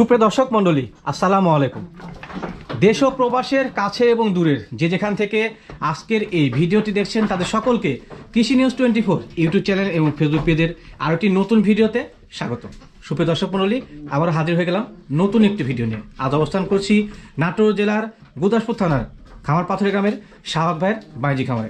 সুপ্রিয় দর্শক মণ্ডলী, আসসালামু আলাইকুম। দেশ ও প্রবাসের কাছে এবং দূরের যে যেখান থেকে আজকের এই ভিডিওটি দেখছেন তাদের সকলকে কৃষি নিউজ 24 ইউটিউব চ্যানেল এবং ফেসবুক পেজের আরও একটি নতুন ভিডিওতে স্বাগত। সুপ্রিয় দর্শক মণ্ডলী, আবার হাজির হয়ে গেলাম নতুন একটি ভিডিও নিয়ে। আজ অবস্থান করছি নাটোর জেলার গুরদাসপুর থানার খামারপাথর গ্রামের শাহক ভাইয়ের বাণিজ্যিক খামারে।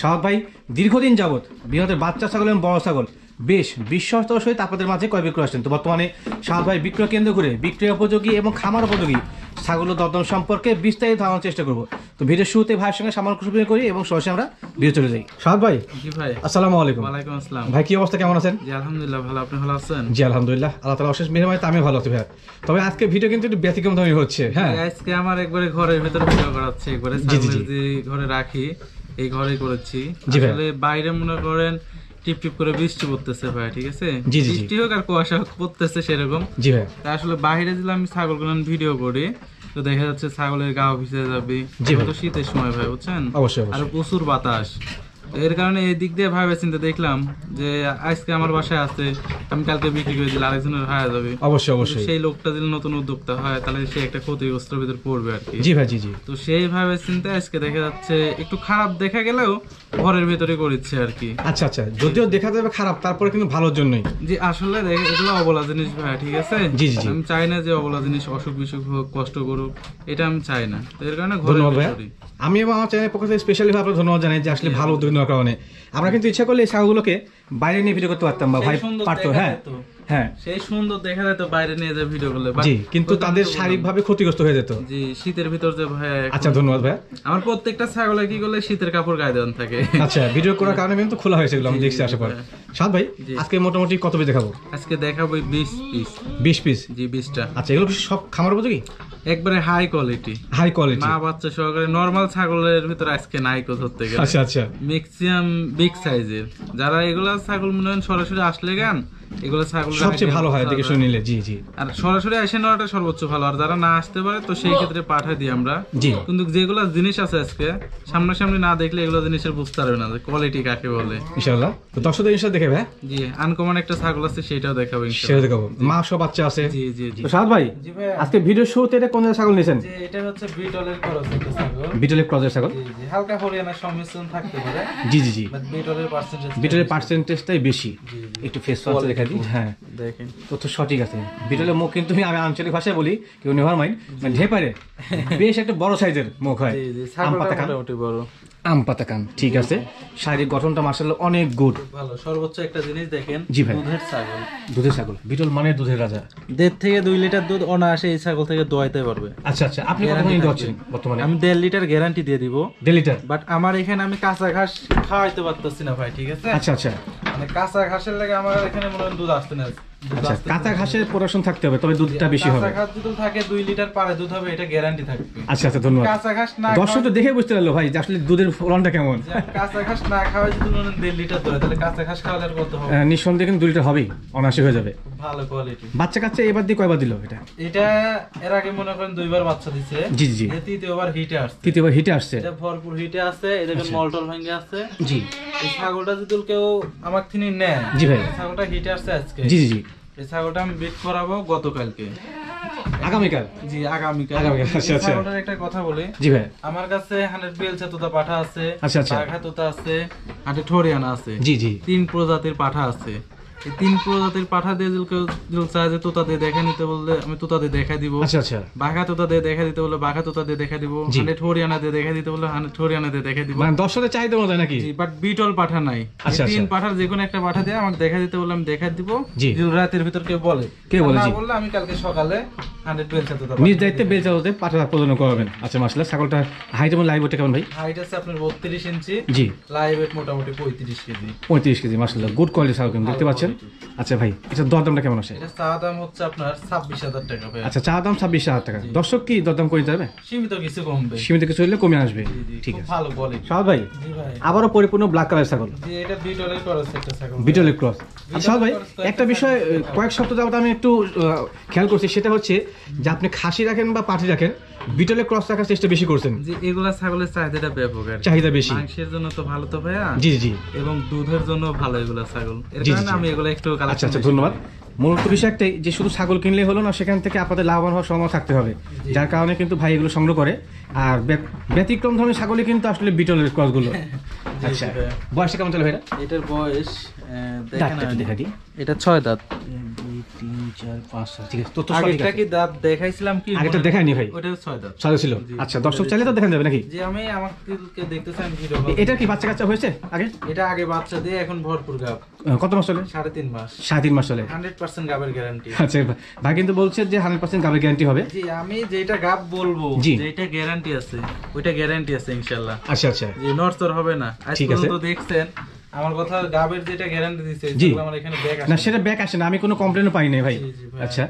শাহক ভাই দীর্ঘদিন যাবৎ বৃহৎ বাচ্চা ছাগল এবং বড় ছাগল বেশ বিশ্বস্তর সহিত আপনাদের মাঝে ক্রয় বিক্রয় আসছেন। তো বর্তমানে শাহক ভাই বিক্রয় কেন্দ্র করে বিক্রয় উপযোগী এবং খামার উপযোগী ছাগলের দরদাম সম্পর্কে বিস্তারিত ধারণার চেষ্টা করবো। তো ভিডিওর শুরুতে ভাইয়ের সঙ্গে সামান্য কুশল করি এবং সরাসরি আমরা ভিডিও চলে যাই। শাহক ভাই, জি ভাই, আসসালামু আলাইকুম। ওয়ালাইকুম আসসালাম। ভাই কি অবস্থা, কেমন আছেন? জি আলহামদুলিল্লাহ ভালো, আপনি ভালো আছেন? জি আলহামদুলিল্লাহ, আল্লাহ তাআলা অশেষ মেহেরবানিতে আমি ভালো আছি ভাই। তবে আজকে ভিডিও কিন্তু একটু ব্যতিক্রম ধরনের হচ্ছে। হ্যাঁ, আজকে আমার একবারে ঘরের ভিতরে ভিডিও করাচ্ছে, একবারে ছাগলের যে ঘরে রাখি এই ঘরে করেছি। আসলে বাইরে মনে করেন টিপ টিপ করে বৃষ্টি পড়তেছে ভাই, ঠিক আছে? বৃষ্টি হোক আর কুয়াশা পড়তেছে সেরকম। জি ভাই, আসলে বাইরে দিলে আমি ছাগলগুলো ভিডিও করি, তো দেখা যাচ্ছে ছাগলের গাও ভিজে যাবে। তো শীতের সময় ভাই, বুঝছেন, অবশ্যই আর প্রচুর বাতাস। এর কারণে এই দিক দিয়ে ভাবে চিন্তা দেখলাম যে আজকে আমার বাসায় আছে, আমি কালকে বিক্রি করে দিলে আরেকজনের হয়ে যাবে। অবশ্যই অবশ্যই সেই লোকটা যদি নতুন উদ্যোক্তা হয় তাহলে সে একটা ক্ষতিগ্রস্তের ভিতর পড়বে আর কি। জি ভাই, জি জি। তো সেই ভাবে চিন্তা আজকে দেখা যাচ্ছে একটু খারাপ দেখা গেলেও ঘরের ভিতরে করেছে আর কি। আচ্ছা আচ্ছা, যদিও দেখা যাবে খারাপ, তারপরে কিন্তু ভালোর জন্যই। জি আসলে এগুলো অবলা জিনিস ভাই, ঠিক আছে? জি জি। আমি চাই না যে অবলা জিনিস অসুখ বিসুখ হোক, কষ্ট করুক, এটা আমি চাই না। তো এর কারণে ঘরের ভিতরে আমি এবং আমার চ্যানেলের পক্ষ থেকে স্পেশালি আপনাকে ধন্যবাদ জানাই যে আসলে ভালো উদ্যোগ নেওয়ার কারণে। আমরা কিন্তু ইচ্ছা করলে এই ছাগলগুলোকে বাইরে নিয়ে ভিডিও করতে পারতাম বা ভাই পারতো। হ্যাঁ হ্যাঁ, সেই সুন্দর দেখা যেত বাইরে নিয়ে যে ভিডিও করলে, জি, কিন্তু তাদের শারীরিকভাবে ক্ষতিগ্রস্ত হয়ে যেত। জি, শীতের ভিতর যে ভাই। আচ্ছা ধন্যবাদ ভাই। আমার প্রত্যেকটা ছাগলে কি করলে শীতের কাপড় গায়ে দেওয়া থাকে। আচ্ছা, ভিডিও করার কারণে কিন্তু খোলা হয়েছে এগুলো আমি দেখছি আসার পর। সাদ ভাই, আজকে মোটামুটি কত পিস দেখাবো? আজকে দেখাবো 20 পিস। 20 পিস? জি 20টা। আচ্ছা, এগুলো সব খামার উপযোগী? একবারে হাই কোয়ালিটি। হাই কোয়ালিটি, মা বাচ্চা সহকারে। নরমাল ছাগলের ভিতরে আজকে নাইকো ধরতে গেলে। আচ্ছা আচ্ছা, ম্যাক্সিমাম বিগ সাইজের। যারা এগুলা ছাগল মনে হয় সরাসরি আসলে গান এগুলো ছাগল সবচেয়ে ভালো হয় দেখে শুনে নিলে। জি জি। আর সরাসরি এসে নেওয়াটা সর্বোচ্চ ভালো। আর যারা না আসতে পারে তো সেই ক্ষেত্রে পাঠিয়ে দিই আমরা। জি, কিন্তু যেগুলো জিনিস আছে আজকে সামনাসামনি না দেখলে এগুলো জিনিসের বুঝতে পারবে না যে কোয়ালিটি কাকে বলে। ইনশাআল্লাহ তো দর্শকদের ইনশাআল্লাহ দেখে ভাই। জি, আনকমন একটা ছাগল আছে, সেটাও দেখাবো ইনশাআল্লাহ। সেটা দেখাবো, মা সব বাচ্চা আছে। জি জি জি। তো সাদ ভাই, জি ভাই, আজকে ভিডিও শুরুতে এটা কোন ছাগল নিয়েছেন? জি, এটা হচ্ছে বিটলের ক্রস একটা ছাগল। বিটলের ক্রসের ছাগল? জি জি, হালকা হরিয়ানার সংমিশ্রণ থাকতে পারে। জি জি জি, বাট বিটলের পার্সেন্টেজটাই বেশি। একটু ফেস ফালটা দেখা দিই। হ্যাঁ দেখেন, তথ্য সঠিক আছে। বিটলের মুখ কিন্তু আমি আঞ্চলিক ভাষায় বলি, কেউ নেভার মাইন্ড, মানে ঢেপারে বেশ একটা বড় সাইজের মুখ হয়। আম পাতা কান, মোটামুটি বড় আম পাতা কান, ঠিক আছে। শারীরিক গঠনটা মাশাআল্লাহ অনেক গুড, ভালো। সর্বোচ্চ একটা জিনিস দেখেন, জি ভাই, দুধের ছাগল। দুধের ছাগল, বিটল মানে দুধের রাজা। 1.5 থেকে 2 লিটার দুধ অনায়াসে এই ছাগল থেকে দোয়াইতে পারবে। আচ্ছা আচ্ছা, আপনি কত নিয়ে দোয়াচ্ছেন বর্তমানে? আমি 1.5 লিটার গ্যারান্টি দিয়ে দিব। 1.5 লিটার? বাট আমার এখানে আমি কাঁচা ঘাস খাওয়াইতে পারতেছি না ভাই, ঠিক আছে? আচ্ছা আচ্ছা, মানে কাঁচা ঘাসের লাগে আমার এখানে মনে হয় দুধ আসতে না। আচ্ছা, কাঁচা ঘাসের প্রোডাকশন থাকতে হবে, তবে দুধটা বেশি হবে। কাঁচা ঘাস যদি থাকে 2 লিটার পারে দুধ হবে, এটা গ্যারান্টি থাকবে। আচ্ছা আচ্ছা, ধন্যবাদ। কাঁচা ঘাস না, দর্শক তো দেখে বুঝতে পারলো ভাই যে আসলে দুধের ফলনটা কেমন। কাঁচা ঘাস না খাওয়াই যদি মনে 1.5 লিটার ধরে, তাহলে কাঁচা ঘাস খাওয়ালে আর কত হবে? নিঃসন্দেহে কিন্তু 2 লিটার হবেই, অনায়াসে হয়ে যাবে। ভালো কোয়ালিটি বাচ্চা কাচ্চা এবার দিয়ে কয়বার দিল এটা? এটা এর আগে মনে করেন 2বার বাচ্চা দিছে। জি জি, তৃতীয়বার হিটে আসছে। তৃতীয়বার হিটে আসছে। এটা ভরপুর হিটে আছে। এই দেখেন মলটল ভেঙে আছে। জি, এই ছাগলটা যদি কেউ আমার থেকে নেয়, জি ভাই, ছাগলটা হিটে আসছে আজকে। জি জি, এই ছাগলটা আমি বিট করাবো গতকালকে। আগামীকাল? জি আগামীকাল। আচ্ছা আচ্ছা, ছাগলটার একটা কথা বলি। জি ভাই, আমার কাছে 100 বেলচা তোতা পাঠা আছে। আচ্ছা আচ্ছা, বাঘা তোতা আছে, আর ঠোরিয়ানা আছে। জি জি, 3 প্রজাতির পাঠা আছে। এই 3 প্রজাতির পাঠা দিয়ে যদি কেউ চায় যে তোতা দিয়ে দেখা নিতে বললে আমি তোতা দিয়ে দেখা দিব। আচ্ছা আচ্ছা, বাঘা তোতা দিয়ে দেখা দিতে বললে বাঘা তোতা দিয়ে দেখা দিব। 100 হরিয়ানা দিয়ে দেখা দিতে বললে 100 হরিয়ানা দিয়ে দেখা দিব। মানে দর্শকের চাহিদা মতো নাকি? জি, বাট বিটল পাঠা নাই। আচ্ছা, 3 পাঠার যে কোনো একটা পাঠা দিয়ে আমাকে দেখা দিতে বললে আমি দেখা দিব। জি, যদি রাতের ভিতর কেউ বলে, না বললে আমি কালকে সকালে 100 বেলচা তোতা নিজ দায়িত্বে বেলচা তোতা পাঠা প্রদান করবেন। আচ্ছা মাশাআল্লাহ, ছাগলটা হাইট এবং লাইভ ওয়েট কেমন ভাই? হাইট আছে আপনার 32 ইঞ্চি। জি, লাইভ ওয়েট মোটামুটি 35 কেজি। 35 কেজি, মাশাআল্লাহ গুড কোয়ালিটি ছাগল কিন্তু দেখতে পাচ্ছেন। আচ্ছা ভাই, এটা দরদামটা কেমন আছে? এটা চা দাম হচ্ছে আপনার 26,000 টাকা ভাই। আচ্ছা, চা দাম 26,000 টাকা। দর্শক কি দরদাম করে দিতে হবে? সীমিত কিছু কমবে, সীমিত কিছু হলে কমে আসবে। ঠিক আছে, ভালো কোয়ালিটি। শাহদ ভাই, জি ভাই, আবারও পরিপূর্ণ ব্ল্যাক কালার ছাগল। জি, এটা বিটলের ক্রস একটা ছাগল। বিটলের ক্রস। আচ্ছা শাহদ ভাই, একটা বিষয় কয়েক সপ্তাহ যাবত আমি একটু খেয়াল করছি, সেটা হচ্ছে যে আপনি খাসি রাখেন বা পাঠি রাখেন, বিটলের ক্রস রাখার চেষ্টা বেশি করছেন। জি, এগুলা ছাগলের চাহিদাটা ব্যাপক, চাহিদা বেশি, মাংসের জন্য তো ভালো তো ভাইয়া। জি জি, এবং দুধের জন্য ভালো এগুলা ছাগল, এর কারণে আমি এগুলা একটু আচ্ছা আচ্ছা ধন্যবাদ। মূলত বিষয় একটাই যে শুধু ছাগল কিনলে হলো না, সেখান থেকে আপনাদের লাভবান হওয়ার সময় থাকতে হবে, যার কারণে কিন্তু ভাই এগুলো সংগ্রহ করে। আর ব্যতিক্রম ধরনের ছাগলই কিন্তু আসলে বিটলের ক্রসগুলো। আচ্ছা, বয়সটা কেমন চলে ভাইরা? এটার বয়স দেখা দিই, এটা 6 দাঁত। 2 3 4 5 6, ঠিক আছে। তো আগেরটা কি দাঁত দেখাইছিলাম কি? আগেরটা দেখাইনি ভাই, ওটা 6 দাঁত 6 ছিল। আচ্ছা, দর্শক চাইলে তো দেখান যাবে নাকি? জি, আমি আমাকে দেখতেছেন ভিডিও। এটা কি বাচ্চা কাচ্চা হয়েছে আগে? এটা আগে বাচ্চা দিয়ে এখন ভরপুর গাব। কত মাস চলে? 3.5 মাস। 3.5 মাস চলে। 100% গাবের গ্যারান্টি। আচ্ছা, ভাই কিন্তু বলছে যে 100% গাবের গ্যারান্টি হবে। জি, আমি যেটা গাব বলবো, যেটা গ্যারান্টি আছে ওইটা গ্যারান্টি আছে ইনশাআল্লাহ। আচ্ছা আচ্ছা, জি, নড়চড় হবে না। ঠিক আছে, তো দেখছেন আমার কথা, গাবের যেটা গ্যারান্টি দিছে আমার এখানে ব্যাক আসে না, সেটা ব্যাক আসে না, আমি কোনো কমপ্লেনও পাই নাই ভাই। আচ্ছা,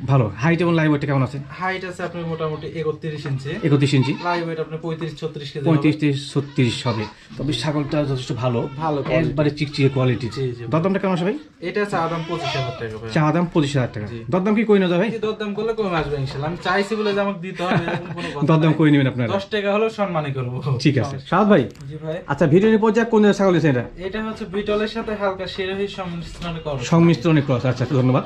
ভালো। হাইট এবং লাইভ ওয়েটটা কেমন আছে? হাইট আছে আপনার মোটামুটি 31 ইঞ্চি। 31 ইঞ্চি। লাইভ ওয়েট আপনার 35-36 কেজি। 35-36 হবে। তবে ছাগলটা যথেষ্ট ভালো, একবারে চিকচিকে কোয়ালিটি। দরদামটা কেমন আছে ভাই? এটা চা দাম 25,000 টাকা ভাই। চা দাম 25,000 টাকা। দরদাম কি কই না যাবে ভাই? দরদাম করলে কমে আসবে ইনশাআল্লাহ। আমি চাইছি বলে যে আমাকে দিতে হবে এরকম কোনো কথা। দরদাম করে নেবেন আপনারা, 10 টাকা হলেও সম্মানই করব। ঠিক আছে সাদ ভাই। জি ভাই। আচ্ছা, ভিডিওর পর্যায়ে কোন ছাগল আছে এটা? এটা হচ্ছে বিটলের সাথে হালকা শিরোহী সংমিশ্রণে ক্রস। আচ্ছা, ধন্যবাদ।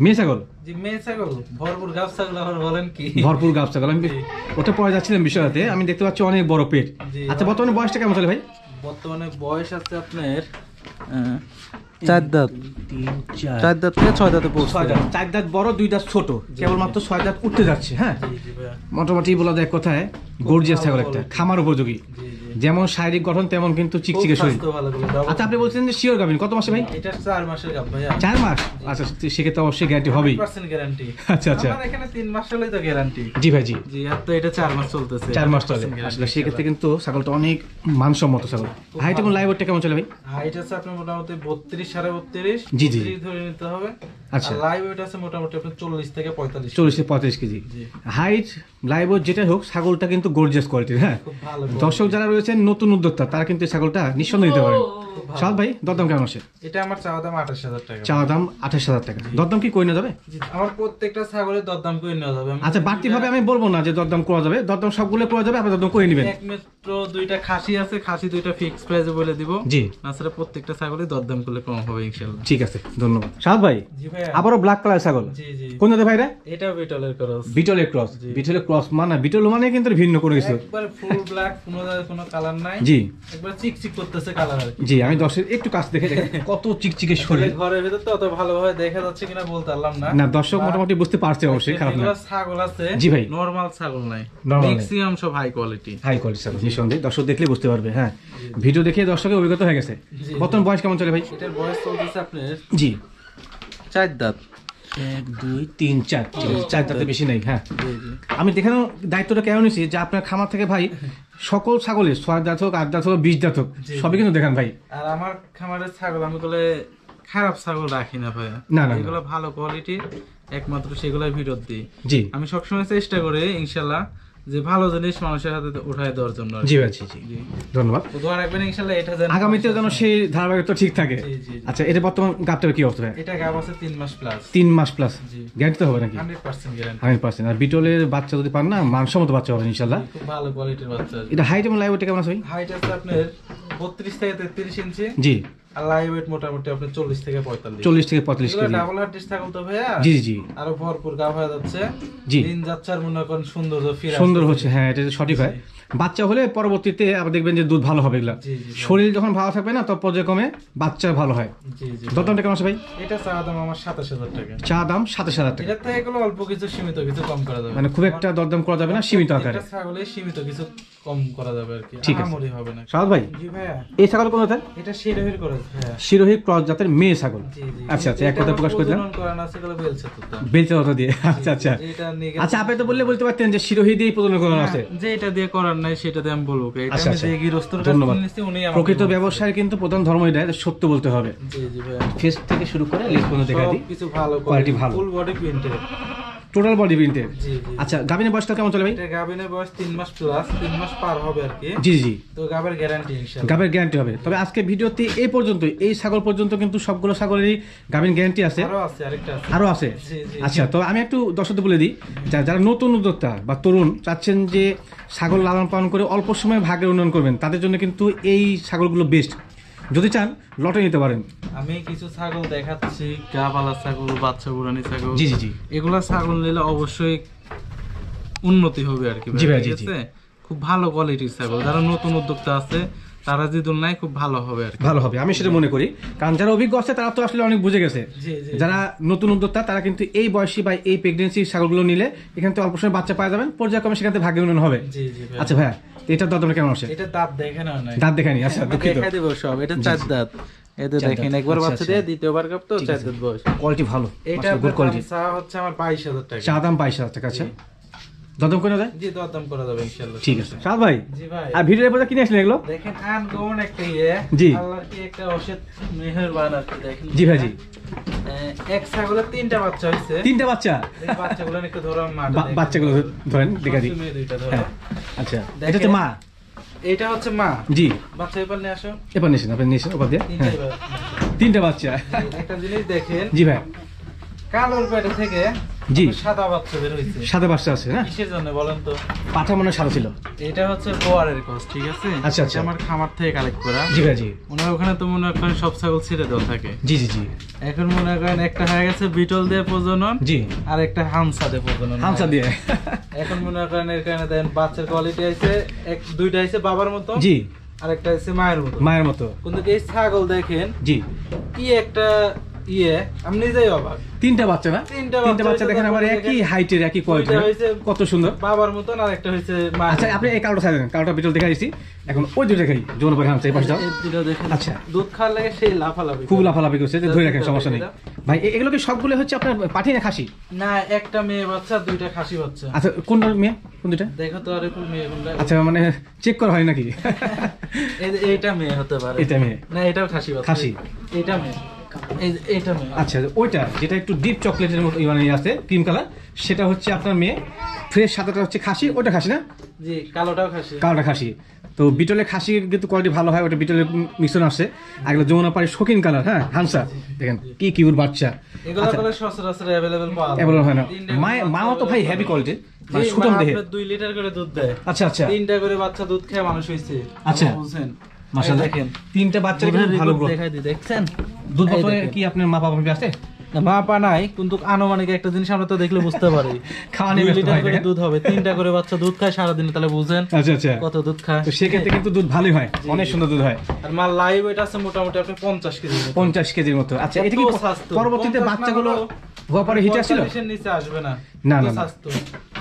মেয়ে ছাগল? জি, মেয়ে ছাগল, ভরপুর গাব ছাগল। আবার বলেন কি? ভরপুর গাব ছাগল। আমি ওটা পরে যাচ্ছিলাম বিষয়তে, আমি দেখতে পাচ্ছি অনেক বড় পেট। আচ্ছা, বর্তমানে বয়সটা কেমন চলে ভাই? বর্তমানে বয়স আছে আপনার 4 দাঁত। 4 দাঁত থেকে 6 দাঁতে পৌঁছে। 4 দাঁত বড়, 2 দাঁত ছোট, কেবলমাত্র 6 দাঁত উঠতে যাচ্ছে। হ্যাঁ, মোটামুটি বলা যায় কথায় গর্জিয়াস ছাগল, একটা খামার উপযোগী। যেমন শারীরিক গঠন তেমন কিন্তু চিকচিকে শরীর। আচ্ছা, আপনি বলছেন যে শিওর গাবেন, কত মাসে ভাই? এটা 4 মাসের গাব ভাই। 4 মাস? আচ্ছা, সেক্ষেত্রে অবশ্যই গ্যারান্টি হবেই। 100% গ্যারান্টি। আচ্ছা আচ্ছা, আমার এখানে 3 মাস হলেই তো গ্যারান্টি। জি ভাই, জি জি। আর তো এটা 4 মাস চলতেছে। 4 মাস চলে। আসলে সেক্ষেত্রে কিন্তু ছাগলটা অনেক মানসম্মত ছাগল। হাইট এবং লাইভ ওয়েটটা কেমন চলে ভাই? হাইট আছে আপনার মোটামুটি 32-32.5। জি জি, ধরে নিতে হবে। আচ্ছা, লাইভ ওয়েট আছে মোটামুটি আপনার 40 থেকে 45। 40 থেকে 45 কেজি। হাইট লাইভ ওয়েট যেটা হোক, ছাগলটা কিন্তু গর্জিয়াস কোয়ালিটির। হ্যাঁ, দর্শক যারা রয়েছেন নতুন উদ্যোক্তা, তারা কিন্তু এই ছাগলটা নিঃসন্দেহে নিতে পারেন। সাদ ভাই, দরদাম কেমন আছে? এটা আমার চাওয়া দাম 28,000 টাকা। চাওয়া দাম 28,000 টাকা। দরদাম কি কই না যাবে? আমার প্রত্যেকটা ছাগলের দরদাম করে নেওয়া যাবে। আচ্ছা, বাড়তি ভাবে আমি বলবো না যে দরদাম করা যাবে, দরদাম সবগুলো করা যাবে, আপনি দরদাম করে নেবেন। একমাত্র 2টা খাসি আছে, খাসি 2টা ফিক্স প্রাইসে বলে দিব। জি, তাছাড়া প্রত্যেকটা ছাগলের দরদাম করলে কম হবে ইনশাআল্লাহ। ঠিক আছে, ধন্যবাদ। সাদ ভাই, জি ভাই। আবারও ব্ল্যাক কালার ছাগল। জি জি। কোন জাতের ভাইরা? এটা বিটলের ক্রস। বিটলের ক্রস। বিটলের ক্রস মানে বিটল মানে কিন্তু ভিন্ন কোনো কিছু, একবার ফুল ব্ল্যাক, কোনো কালার নাই। জি, একবার চিকচিক করতেছে কালার আর কি। জি, আমি দর্শক একটু কাছ দেখে দেখেন কত চিকচিকে শরীর। ঘরের ভিতর তো অত ভালোভাবে দেখা যাচ্ছে কিনা বলতে পারলাম না। না, দর্শক মোটামুটি বুঝতে পারছে অবশ্যই, খারাপ না। ছাগল আছে, জি ভাই, নরমাল ছাগল নাই, নরমাল ম্যাক্সিমাম সব হাই কোয়ালিটি। হাই কোয়ালিটি ছাগল, নিঃসন্দেহে দর্শক দেখলে বুঝতে পারবে। হ্যাঁ, ভিডিও দেখে দর্শকের অভিজ্ঞতা হয়ে গেছে। বর্তমান বয়স কেমন চলে ভাই? এটার বয়স চলতেছে আপনার জি 4 দাঁত। 1 2 3 4, 4 দাঁতে বেশি নাই। হ্যাঁ, আমি দেখানোর দায়িত্বটা কেন নিয়েছি যে আপনার খামার থেকে ভাই সকল ছাগলের 6 দাঁত হোক, 8 দাঁত হোক, 20 দাঁত হোক, সবই কিন্তু দেখান ভাই। আর আমার খামারের ছাগল আমি বলে খারাপ ছাগল রাখি না ভাই। না না, এগুলো ভালো কোয়ালিটি, একমাত্র সেগুলাই ভিডিও দিই। জি, আমি সবসময় চেষ্টা করি ইনশাআল্লাহ যে ভালো জিনিস মানুষের হাতে উঠায় দেওয়ার জন্য। জি ভাই, জি জি, ধন্যবাদ। তো দোয়া রাখবেন ইনশাআল্লাহ, এটা যেন আগামীতে যেন সেই ধারাবাহিকতা ঠিক থাকে। আচ্ছা, এটা বর্তমান গাবটার কি অবস্থা? এটা গাব আছে 3 মাস প্লাস। 3 মাস প্লাস গ্যারান্টি তো হবে নাকি? 100% গ্যারান্টি। 100%। আর বিটলের বাচ্চা যদি পান না, মানসম্মত বাচ্চা হবে ইনশাআল্লাহ। খুব ভালো কোয়ালিটির বাচ্চা। এটা হাইট এবং লাইভ ওয়েট কেমন আছে ভাই? হাইট আছে আপনার 32 থেকে 33 ইঞ্চি। জি। আর লাইভ ওয়েট মোটামুটি আপনার 40 থেকে 45। 40 থেকে 45 কেজি। ডাবল হার্ডিস ছাগল তো ভাইয়া। জি জি, আরো ভরপুর গাব হয়ে যাচ্ছে। জি, দিন যাচ্ছে আর মনে করেন সুন্দর হচ্ছে। হ্যাঁ, এটা সঠিক হয়। বাচ্চা হলে পরবর্তীতে আবার দেখবেন যে দুধ ভালো হবে। এগুলা শরীর যখন ভালো থাকবে না, তখন পর্যায়ক্রমে বাচ্চা ভালো হয়। জি জি। দরদামটা কেমন আছে ভাই? এটা চা দাম আমার 27,000 টাকা। চা দাম 27,000 টাকা। এটা থেকে এগুলো অল্প কিছু সীমিত কিছু কম করা যাবে, মানে খুব একটা দরদাম করা যাবে না, সীমিত আকারে। এটা ছাগলে সীমিত কিছু কম করা যাবে আর কি, ঠিক আছে, আমারই হবে না। সাদ ভাই, জি ভাইয়া। এই ছাগল কোন জাতের? এটা শিরোহির ক্রস ভাইয়া। শিরোহী ক্রস জাতের মেয়ে ছাগল। জি জি। আচ্ছা আচ্ছা, এক কথা প্রকাশ করে দিলাম। প্রজনন করানো আছে এগুলো বেলছে তো। বেলচা কথা দিয়ে। আচ্ছা আচ্ছা, আচ্ছা, আপনি তো বলতে পারতেন যে শিরোহী দিয়ে প্রজনন করানো আছে। যে এটা দিয়ে করার নাই সেটা দিয়ে আমি বলবো। এটা আমি যে গৃহস্থর কাছে ধন্যবাদ। নিছি, উনি আমাকে প্রকৃত ব্যবসায়ের কিন্তু প্রধান ধর্ম এটা, সত্য বলতে হবে। জি জি ভাইয়া। ফেস থেকে শুরু করে লেজ পর্যন্ত দেখা দিই, কিছু ভালো কোয়ালিটি ভালো, full body printed. Total body প্রিন্টের। জি জি। আচ্ছা, গাভিনের বয়সটা কেমন চলে ভাই? এটা গাভিনের বয়স 3 মাস প্লাস, 3 মাস পার হবে আর কি। জি জি। তো গাবের গ্যারান্টি ইনশাআল্লাহ। গাবের গ্যারান্টি হবে। তবে আজকে ভিডিওতে এই পর্যন্ত, এই ছাগল পর্যন্ত কিন্তু সবগুলো ছাগলেরই গাভিন গ্যারান্টি আছে। আরো আছে, আরেকটা আছে। আরো আছে? জি জি। আচ্ছা, তো আমি একটু দর্শকদের বলে দিই, যারা নতুন উদ্যোক্তা বা তরুণ চাচ্ছেন যে ছাগল লালন পালন করে অল্প সময়ে ভাগের উন্নয়ন করবেন, তাদের জন্য কিন্তু এই ছাগলগুলো বেস্ট। যদি চান লটে নিতে পারেন। আমি কিছু ছাগল দেখাচ্ছি, গাবালা ছাগল, বাচ্চা বুড়ানি ছাগল। জি জি জি। এগুলা ছাগল নিলে অবশ্যই উন্নতি হবে আর কি। জি ভাই, ঠিক আছে, খুব ভালো কোয়ালিটির ছাগল। যারা নতুন উদ্যোক্তা আছে তারা যদি নাই খুব ভালো হবে আর কি। ভালো হবে, আমি সেটা মনে করি। কারণ যারা অভিজ্ঞ আছে তারা তো আসলে অনেক বুঝে গেছে। জি জি। যারা নতুন উদ্যোক্তা তারা কিন্তু এই বয়সী বা এই প্রেগনেন্সি ছাগলগুলো নিলে এখান থেকে অল্প সময় বাচ্চা পাওয়া যাবেন, পর্যায়ক্রমে সেখান থেকে ভাগ্য উন্নয়ন হবে। জি জি ভাই। আচ্ছা ভাইয়া, এটার দাঁত কেমন আসে? এটা দাঁত দেখে না নাই। দাঁত দেখানি? আচ্ছা, দুঃখিত। দেখাই দেব সব। এটা চার দাঁত। এতে দেখেন একবার বাচ্চা দিয়ে দ্বিতীয়বার কাপ তো চার দাঁত বয়স। কোয়ালিটি ভালো, এটা গুড কোয়ালিটি। চা হচ্ছে আমার 22,000 টাকা। চা দাম 22,000 টাকা। আচ্ছা, দরদাম করে দেয়? জি, দরদাম করা যাবে ইনশাআল্লাহ। ঠিক আছে। সাদ ভাই, জি ভাই। আর ভিডিওর পরে কিনে আসলেন এগুলো? দেখেন আনকমন একটা জি। আল্লাহর কি একটা অশেষ মেহেরবান আর কি। দেখেন। জি ভাই, জি। এক ছাগলের 3টা বাচ্চা হইছে। 3টা বাচ্চা? এই বাচ্চাগুলো একটু ধরো মাঠ। বাচ্চাগুলো ধরেন, দেখা দিই। মেয়ে দুইটা ধরো। হ্যাঁ, আচ্ছা, এটা হচ্ছে মা? এটা হচ্ছে মা। জি। বাচ্চা এবার নিয়ে আসো। এবার নিয়েছেন, আপনি নিয়েছেন ওপর দিয়ে। হ্যাঁ, 3টা বাচ্চা। একটা জিনিস দেখেন। জি ভাই। কালোর পেটে থেকে জি, সাদা বাচ্চা বের হইছে। সাদা বাচ্চা আছে না? কিসের জন্য বলেন তো? পাঠা মনে হয় সাদা ছিল। এটা হচ্ছে বোয়ারের কস, ঠিক আছে? আচ্ছা, আচ্ছা। এটা আমার খামার থেকে কালেক্ট করা। জি ভাই, জি। ওনার ওখানে তো মনে করেন সব ছাগল ছেড়ে দেওয়া থাকে। জি জি জি। এখন মনে করেন একটা হয়ে গেছে বিটল দিয়ে প্রজনন। জি। আর একটা হামসা দিয়ে প্রজনন। হামসা দিয়ে। এখন মনে করেন এর কারণে দেন বাচ্চার কোয়ালিটি আছে দুইটা আছে বাবার মতো। জি। আর একটা আছে মায়ের মতো। মায়ের মতো। কিন্তু এই ছাগল দেখেন জি। কি একটা আমি নিজেই অবাক। 3টা বাচ্চা না? 3টা বাচ্চা দেখেন, আমার একই হাইটের, একই কোয়ালিটি, কত সুন্দর। বাবার মতন, আর একটা হইছে মায়ের। আচ্ছা, আপনি এই কালোটা ছাড়েন, কালোটা বিটল দেখা দিচ্ছি। এখন ওই দুটো দেখাই, যৌন পরে হামসা এই পাশে যাও। এই দুটো দেখেন। আচ্ছা। দুধ খাওয়ার লাগে সেই লাফালাফি। খুব লাফালাফি করছে, ধরে রাখেন, সমস্যা নেই ভাই। এগুলো কি সবগুলো হচ্ছে আপনার পাঠি না খাসি? না, একটা মেয়ে বাচ্চা, দুইটা খাসি বাচ্চা। আচ্ছা, কোনটা মেয়ে, কোন দুটা? দেখো তো আর একটু মেয়ে কোনটা। আচ্ছা, মানে চেক করা হয় নাকি? এইটা মেয়ে হতে পারে। এটা মেয়ে না, এটাও খাসি বাচ্চা। খাসি। এটা মেয়ে। এইটা মেয়ে। আচ্ছা, ওইটা যেটা একটু ডিপ চকলেটের মতো মানে আছে ক্রিম কালার, সেটা হচ্ছে আপনার মেয়ে। ফ্রেশ সাদাটা হচ্ছে খাসি, ওটা খাসি না? জি, কালোটাও খাসি। কালোটা খাসি। তো বিটলের খাসির কিন্তু কোয়ালিটি ভালো হয়, ওটা বিটলের মিশ্রণ আসছে। আর এগুলো যমুনা পাড়ি শৌখিন কালার। হ্যাঁ, হামসা দেখেন কি কিউট বাচ্চা। এগুলো কলে সচরাচর अवेलेबल পাওয়া যায়। এগুলো হয় না। মাও তো ভাই হেভি কোয়ালিটি, মানে সুতম দেহে। 2 লিটার করে দুধ দেয়। আচ্ছা আচ্ছা। 3টা করে বাচ্চা দুধ খেয়ে মানুষ হইছে। আচ্চা, বুঝছেন? মাশাআল্লাহ। দেখেন 3টা বাচ্চা কিন্তু ভালো গ্রোথ। দেখাই দি, দেখছেন? দুধ পাতলে কি আপনার মা বাবা আছে? না, মা পা নাই, কিন্তু আনুমানিক একটা জিনিস আমরা তো দেখলে বুঝতে পারি। খাওয়া 2 লিটার করে দুধ হবে। 3টা করে বাচ্চা দুধ খায় সারা দিনে, তাহলে বুঝেন আচ্ছা আচ্ছা কত দুধ খায়। তো সেক্ষেত্রে কিন্তু দুধ ভালোই হয়, অনেক সুন্দর দুধ হয়। আর মাল লাইভ এটা আছে মোটামুটি আপনি 50 কেজি। 50 কেজির মতো। আচ্ছা, এটা কি পরবর্তীতে বাচ্চাগুলো হওয়ার পরে হিট আসছিল? নিচে আসবে না। না না,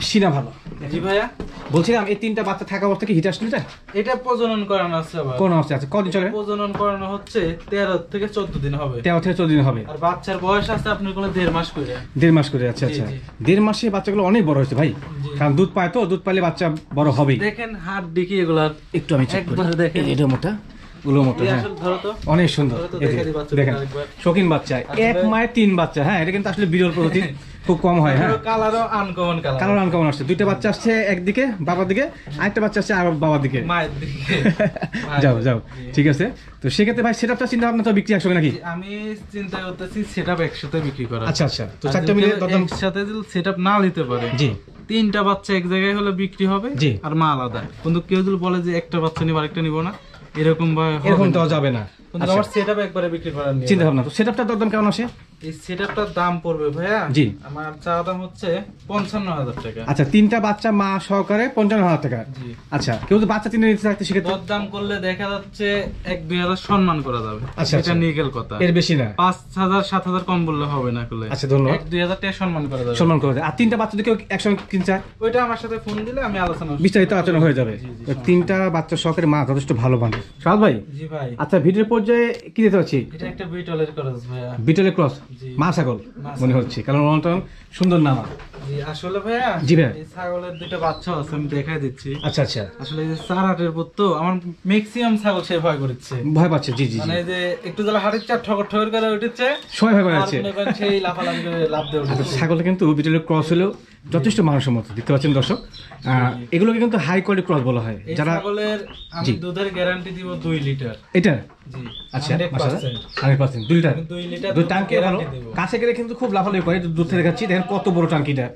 সিনা ভালো। জি ভাইয়া, বলছিলাম এই 3টা বাচ্চা থাকা অবস্থা কি হিট আসছিল? এটা প্রজনন করানো আছে আবার। কোন অবস্থা আছে? কদিন চলে? প্রজনন করানো হচ্ছে 13 থেকে 14 দিন হবে। 13 থেকে 14 দিন হবে। আর বাচ্চার বয়স আছে আপনার কোলে 1.5 মাস করে। 1.5 মাস করে। আচ্ছা আচ্ছা। 1.5 মাসে বাচ্চাগুলো অনেক বড় হয়েছে ভাই। কারণ দুধ পায় তো, দুধ পাইলে বাচ্চা বড় হবেই। দেখেন হাত ডিকি এগুলার একটু আমি চেক করি। একবার দেখেন। এটা মোটা, গুলো মোটা। হ্যাঁ, ধরো তো। অনেক সুন্দর। দেখেন শৌখিন বাচ্চা, এক মায়ের 3 বাচ্চা। হ্যাঁ, এটা কিন্তু আসলে বিরল প্রজাতি, খুব কম হয়। হ্যাঁ, কালারও আনকমন কালার। কালার আনকমন আসছে। 2টা বাচ্চা আসছে একদিকে বাবার দিকে, আরেকটা বাচ্চা আসছে আর বাবার দিকে। মায়ের দিকে। যাও যাও, ঠিক আছে। তো সেক্ষেত্রে ভাই সেটআপটা চিন্তা ভাবনা তো বিক্রি একসঙ্গে নাকি? আমি চিন্তা করতেছি সেটআপ একসাথে বিক্রি করা। আচ্ছা আচ্ছা। তো চারটা মিলে দরদাম একসাথে যদি সেটআপ না নিতে পারে, জি, 3টা বাচ্চা এক জায়গায় হলে বিক্রি হবে। জি। আর মা আলাদা। কিন্তু কেউ যদি বলে যে একটা বাচ্চা নিব আরেকটা নিব না, এরকম ভাবে এরকম তো যাবে না। কিন্তু আমার সেটআপ একবারে বিক্রি করার নিয়ে চিন্তা ভাবনা। তো সেটআপটা দরদাম কেমন আসে? এই সেটআপটার দাম পড়বে ভাইয়া। জি। আমার চাওয়া দাম হচ্ছে 55,000 টাকা। আচ্ছা, 3টা বাচ্চা মা সহকারে 55,000 টাকা। জি। আচ্ছা, কেউ যদি বাচ্চা 3 নিতে চাইতে সেক্ষেত্রে দরদাম করলে দেখা যাচ্ছে 1-2,000 সম্মান করা যাবে। আচ্ছা, এটা নিকেল কথা। এর বেশি না। 5,000-7,000 কম বললে হবে না করলে। আচ্ছা, ধন্যবাদ। 1-2,000 টাকা সম্মান করা যাবে। সম্মান করে দেয়। আর 3টা বাচ্চা যদি কেউ একসঙ্গে কিনতে চায়, ওইটা আমার সাথে ফোন দিলে আমি আলোচনা বিস্তারিত আলোচনা হয়ে যাবে। তো 3টা বাচ্চা সহকারে মা যথেষ্ট ভালো বান্ধব। সাদ ভাই, জি ভাই, আচ্ছা, ভিডিওর পর্যায়ে কি দিতে হচ্ছে? এটা একটা বিটলের ক্রস ভাইয়া। বিটলের ক্রস, জি। মা ছাগল মনে হচ্ছে, কারণ অনেক সুন্দর নাম। জি, আসলে ভাইয়া জি ভাইয়া এই ছাগলের দুটো বাচ্চা আছে আমি দেখাই দিচ্ছি। আচ্ছা আচ্ছা, আসলে এই যে 4-8 পর তো আমার ম্যাক্সিমাম ছাগল সে ভয় করছে, ভয় পাচ্ছে। জি জি জি, মানে এই যে একটু জলা হাড়ের চার ঠকর ঠকর করে উঠেছে, সবাই ভয় পাচ্ছে। সেই লাফালাফি করে লাফ দিয়ে উঠেছে। ছাগলটা কিন্তু বিটলের ক্রস হলেও যথেষ্ট মানসম্মত, দেখতে পাচ্ছেন দর্শক। এগুলোকে কিন্তু হাই কোয়ালিটি ক্রস বলা হয়। এই যারা ছাগলের আমি দুধের গ্যারান্টি দিব 2 লিটার। এটা জি আচ্ছা, 100% 100% 2 লিটার। 2 লিটার দুধ টাঙ্কি ভালো, কাছে গেলে কিন্তু খুব লাফালাফি করে। দুধ থেকে দেখাচ্ছি, দেখেন কত বড় টাঙ্কিটা,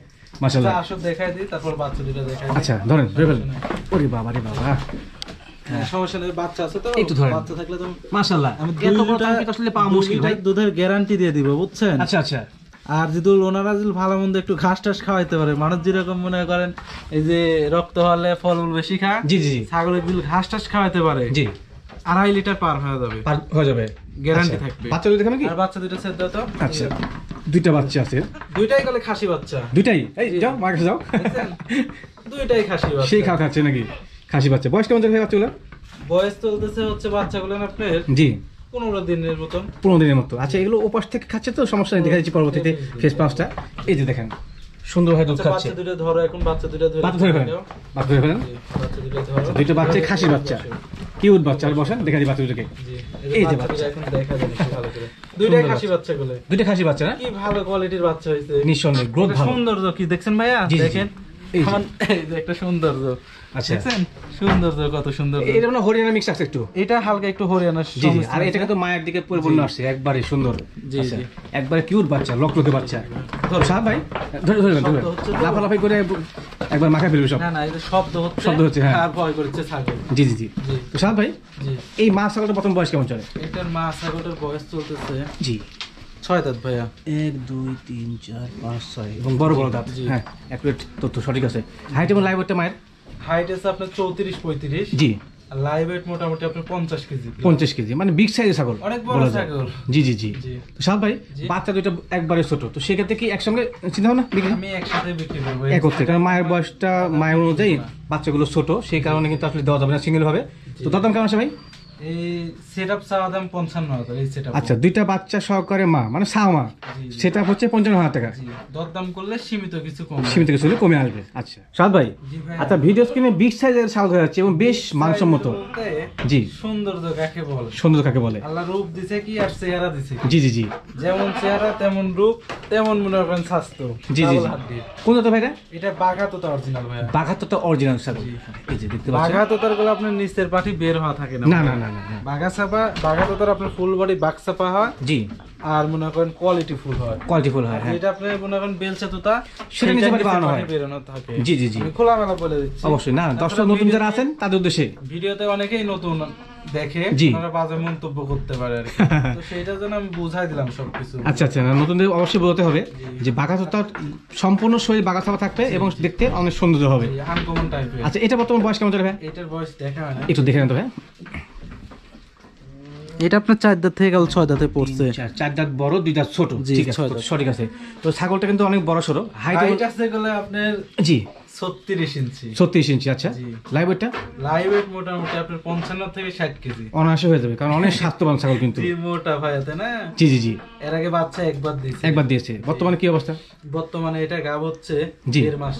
মাশাআল্লাহ। আসো দেখাই দিই, তারপর বাচ্চা দুটো দেখাই দিই। আচ্ছা ধরেন, ধরে ফেলেন। ওরে বাবা রে বাবা, হ্যাঁ সমস্যা নেই, বাচ্চা আছে তো, একটু ধরেন। বাচ্চা থাকলে তো মাশাআল্লাহ, এত বড় টাঙ্কি আসলে পাওয়া মুশকিল ভাই। দুধের গ্যারান্টি দিয়ে দিব, বুঝছেন? আচ্ছা আচ্ছা, আর যদি ওনারা যদি ভালো মন্দ একটু ঘাস টাস খাওয়াইতে পারে, মানুষ যেরকম মনে করেন এই যে রক্ত হলে ফলমূল বেশি খায়, জি জি জি, ছাগলের যদি ঘাস টাস খাওয়াইতে পারে, জি 2.5 লিটার পার হয়ে যাবে, পার হয়ে যাবে, গ্যারান্টি আচ্ছা। থাকবে। বাচ্চা দুধ দেখাবেন কি? আর বাচ্চা দুটো সেট দাও তো। আচ্ছা, দুইটা বাচ্চা আছে, দুইটাই গেলে খাসি বাচ্চা, দুইটাই। এই যাও মার কাছে যাও, দেখছেন? দুইটাই খাসি বাচ্চা। সেই খাওয়া খাচ্ছে নাকি? খাসি বাচ্চা বয়স কেমন যাবে বাচ্চাগুলো? বয়স চলতেছে হচ্ছে বাচ্চাগুলো আপনার জি 15 দিনের মতন। 15 দিনের মতো। আচ্ছা, এগুলো ওপাশ থেকে খাচ্ছে তো, সমস্যা নেই, দেখা যাচ্ছে পরবর্তীতে ফেস পাঁচটা। এই যে দেখেন সুন্দর ভাবে দুধ আচ্ছা, খাচ্ছে। বাচ্চা দুটো ধরো, এখন বাচ্চা দুটো ধরে বাচ্চা ধরে ফেলেন, বাচ্চা ধরে ফেলেন। জি, বাচ্চা দুটো ধরো। দুইটা বাচ্চা খাসির বাচ্চা, কিউট বাচ্চা। আর বসেন, দেখা যায় বাচ্চা দুটোকে। জি, এই যে বাচ্চা বাচ্চা, দুটো এখন দেখা যায় বেশি ভালো করে। দুইটাই খাসি বাচ্চাগুলো, দুইটা খাসি বাচ্চা না? কি ভালো কোয়ালিটির বাচ্চা হয়েছে, নিঃসন্দেহে গ্রোথ ভালো। সৌন্দর্য কি দেখছেন ভাইয়া? জি, জি, জি। দেখেন এই যে। এই যে একটা সৌন্দর্য, আচ্ছা, দেখছেন সৌন্দর্য কত সুন্দর। এটা মানে হরিয়ানা মিক্স আছে একটু। এটা হালকা একটু হরিয়ানা। জি জি, আর এটা কিন্তু মায়ের দিকে পরিপূর্ণ আসছে, একবারে সুন্দর। জি, আচ্ছা, জি। একবারে কিউট বাচ্চা, লকলকে বাচ্চা। সাহেব ভাই ধরে ধরে ধরে শব্দ হচ্ছে তো। লাফালাফি করে একবার মাখা ফেলবে সব। না না, এটা শব্দ হচ্ছে, শব্দ হচ্ছে, হ্যাঁ। আর ভয় করছে ছাগল। জি জি জি। জি তো সাহেব ভাই, জি, এই মা ছাগলটা প্রথম বয়স কেমন চলে? এটার মা ছাগলের বয়স চলতেছে জি 6 দাঁত ভাইয়া। 1 2 3 4 5 6 এবং বড় বড় দাঁত। জি। হ্যাঁ, অ্যাকুরেট তথ্য সঠিক আছে। হাইট এবং লাইভ ওয়েটটা মায়ের? হাইট আছে আপনার 34-35, জি আর লাইভ ওয়েট মোটামুটি আপনার 50 কেজি। 50 কেজি, মানে বিগ সাইজের ছাগল অনেক বড় বলা যায়। ছাগল। জি জি জি। জি। তো সাহেব ভাই, জি। বাচ্চা দুইটা একবারে ছোট, তো সেক্ষেত্রে কি একসঙ্গে চিন্তা ভাবনা বিক্রি? আমি একসাথে বিক্রি করবো এক করতে, কারণ মায়ের বয়সটা মায়ের অনুযায়ী বাচ্চাগুলো ছোট, সেই কারণে কিন্তু আসলে দেওয়া যাবে না সিঙ্গেল ভাবে। তো দাম কেমন আছে ভাই? এই সেটআপ চাওয়া দাম 55,000 এই সেটআপ। আচ্ছা, দুইটা বাচ্চা সহকারে মা মানে মা, জি। সেটা হচ্ছে 55,000 টাকা। জি, দরদাম করলে সীমিত কিছু কম। সীমিত কিছু হলে কমে আসবে। আচ্ছা সাদ ভাই, জি ভাই। আচ্ছা ভিডিও স্ক্রিনে বিগ সাইজের ছাগল হয়ে যাচ্ছে এবং বেশ মানসম্মত। বলতে জি, সৌন্দর্য কাকে বলে? সুন্দর কাকে বলে? আল্লাহ রূপ দিছে কি আর চেহারা দিছে কি? জি জি জি যেমন চেহারা তেমন রূপ, তেমন মনে করেন স্বাস্থ্য। জি জি জি। ডাবল হাড্ডি। কোন জাতের ভাইরা? এটা বাঘাতোতা অরিজিনাল ভাইয়া। বাঘাতোটা অরিজিনাল ছাগল। এই যে দেখতে পাচ্ছেন, বাঘাতোতার গুলো আপনার নিচের পাটি বের হওয়া থাকে না। না না না না না। বাঘাতোতার আপনার ফুল বডি বাক্সাপা হয়, জি, আর মনে করেন কোয়ালিটি ফুল হয়। কোয়ালিটিফুল হয়। হ্যাঁ যেটা আপনি মনে করেন বেলচা তোতা, সেটা নিচে পাটি বানানো হয়। বেরোনো থাকে। জি জি জি, আমি খোলামেলা বলে দিচ্ছি। অবশ্যই। না, দর্শক নতুন যারা আছেন তাদের উদ্দেশ্যে ভিডিওতে অনেকেই নতুন দেখে, জি। ওনারা বাজে মন্তব্য করতে পারে আর কি। তো সেইটার জন্য আমি বুঝাই দিলাম সবকিছু। আচ্ছা আচ্ছা, না, নতুনদের অবশ্যই বলতে হবে যে বাঘাতোতার সম্পূর্ণ শরীর বাঘাতোতা থাকবে এবং দেখতে অনেক সুন্দর হবে। আনকমন টাইপের। আচ্ছা, এটা বর্তমান বয়স কেমন চলে ভাই? এটার বয়স দেখা হয় না। একটু দেখে নেন তো ভাই। এটা আপনার 4 দাঁত থেকে গেল 6 দাঁতে পড়ছে। 4 দাঁত বড়, 2 দাঁত ছোট। জি, ঠিক আছে, 6 দাঁত। সঠিক আছে। তো ছাগলটা কিন্তু অনেক বড় সড়ো, হাইট হাইট আছে গেলে আপনার জি 36 ইঞ্চি। 36 ইঞ্চি। আচ্ছা, জি। লাইভ ওয়েটটা লাইভ ওয়েট মোটামুটি আপনার 55 থেকে 60 কেজি। অনায়াসে হয়ে যাবে, কারণ অনেক স্বাস্থ্যবান ছাগল কিন্তু। জি, মোটা ভাই আছে না। জি জি জি, এর আগে বাচ্চা একবার দিয়েছে। একবার দিয়েছে। বর্তমানে কি অবস্থা? বর্তমানে এটা গাব হচ্ছে জি। 1.5 মাস।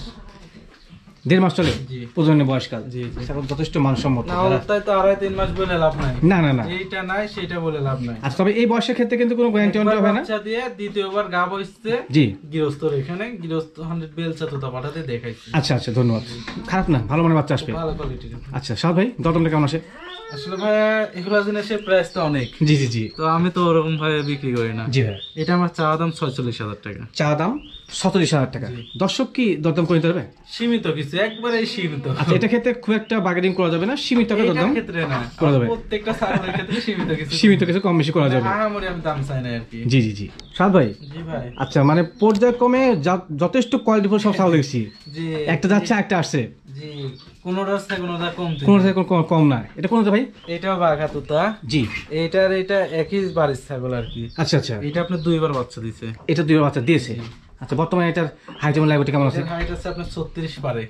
1.5 মাস চলে জি। প্রজননের বয়সকাল। জি, জি। ছাগল যথেষ্ট মানসম্মত। না তাই তো 2.5-3 মাস বলে লাভ নাই। না না না, এইটা নাই সেটা বলে লাভ নাই। আচ্ছা, তবে এই বয়সের ক্ষেত্রে কিন্তু কোনো গ্যারান্টি একবার হবে না। বাচ্চা দিয়ে দ্বিতীয়বার গাব হইছে জি, গৃহস্থর এখানে, গৃহস্থ 100 বেলচা তোতা পাঠাতে দেখাইছি। আচ্ছা আচ্ছা, ধন্যবাদ। খারাপ না, ভালো মানের বাচ্চা আসবে। ভালো কোয়ালিটির। আচ্ছা সাদ ভাই, দরদামটা কেমন আসে? আসলে ভাইয়া এগুলো জিনিসের প্রাইস তো অনেক, জি জি জি তো আমি তো ওরকম ভাবে বিক্রি করি না। জি ভাই, এটা আমার চাওয়া দাম 46,000 টাকা। চা দাম 47,000 টাকা। জি। দর্শক কি দরদাম করে নিতে পারবে? সীমিত কিছু, একবারেই সীমিত। আচ্ছা, এটা ক্ষেত্রে খুব একটা বার্গেনিং করা যাবে না, সীমিত টাকা এটার দরদাম ক্ষেত্রে না, করা যাবে। প্রত্যেকটা ছাগলের ক্ষেত্রে সীমিত কিছু। সীমিত কিছু কম বেশি করা যাবে। আহামরি আমি দাম চাই না আর কি। জি জি জি সাদ ভাই, জি ভাই। আচ্ছা, মানে পর্যায়ক্রমে যথেষ্ট কোয়ালিটিফুল সব ছাগল দেখছি। জি, একটা যাচ্ছে, একটা আসছে, জি, কোনোটা আছে কোনোটা কমতে। কোনো থেকে কোনো কম না। এটা কোনটা ভাই? এটাও বাঘাতোতা। জি, এটা একই বাড়ির ছাগল আর কি। আচ্ছা আচ্ছা, এটা আপনি 2বার বাচ্চা দিছে। এটা 2 বাচ্চা দিয়েছে। আচ্ছা, বর্তমানে এটার হাইট এবং লাইভ কেমন আছে? এটার হাইট আছে আপনার 36 পারে।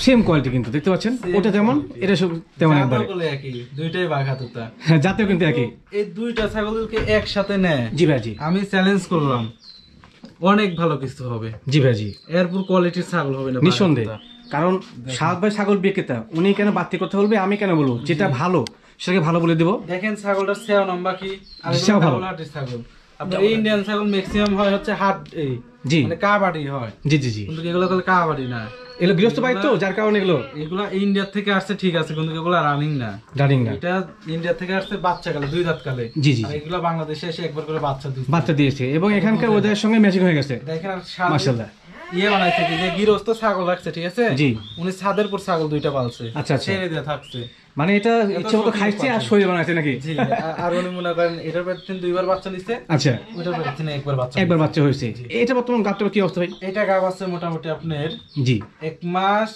সেম কোয়ালিটি কিন্তু দেখতে পাচ্ছেন, ওটা যেমন এটা সব তেমন একবারে। জাতগুলো একই, দুইটাই বাঘাতোতা। হ্যাঁ, জাতীয় কিন্তু একই। এই দুইটা ছাগলকে একসাথে নেয়, জি ভাই জি, আমি চ্যালেঞ্জ করলাম অনেক ভালো কিছু হবে। জি ভাই জি, এরপর কোয়ালিটির ছাগল হবে না নিঃসন্দেহে। কারণ সাদ ভাই ছাগল বিক্রেতা, উনি কেন বাড়তি কথা বলবে, আমি কেন বলবো? যেটা ভালো সেটাকে ভালো বলে দেবো। দেখেন ছাগলটার সেও লম্বা কি, আর সেও ভালো। হাটের ছাগল আপনার ইন্ডিয়ান ছাগল ম্যাক্সিমাম হয় হচ্ছে হাট, এই জি মানে কাবাডি হয়। জি জি জি, কিন্তু এগুলো কাবাডি না, এগুলো গৃহস্থ বাইক তো, যার কারণে এগুলা ইন্ডিয়া থেকে আসছে ঠিক আছে, কিন্তু এগুলো রানিং না, রানিং না। এটা ইন্ডিয়া থেকে আসছে বাচ্চা কালে, 2 দাঁত কালে। জি জি, আর এগুলা বাংলাদেশে এসে একবার করে বাচ্চা দিয়েছে এবং এখানকার ওদের সঙ্গে ম্যাচিং হয়ে গেছে। দেখেন আর মাশাআল্লাহ, ইয়ে বানাইছে কি যে গৃহস্থ ছাগল রাখছে, ঠিক আছে, জি, উনি ছাদের পর ছাগল 2টা পালছে, আচ্ছা আচ্ছা, ছেড়ে দিয়ে থাকছে, মানে এটা ইচ্ছে মতো খাইছে আর শরীর বানাইছে নাকি? জি। আর উনি মনে করেন এটার পেছনে 2বার বাচ্চা নিছে, আচ্ছা, ওটার পেছনে একবার বাচ্চা হয়েছে। এটা বর্তমান গাবটার কি অবস্থা ভাই? এটা গাব আছে মোটামুটি আপনার জি 1 মাস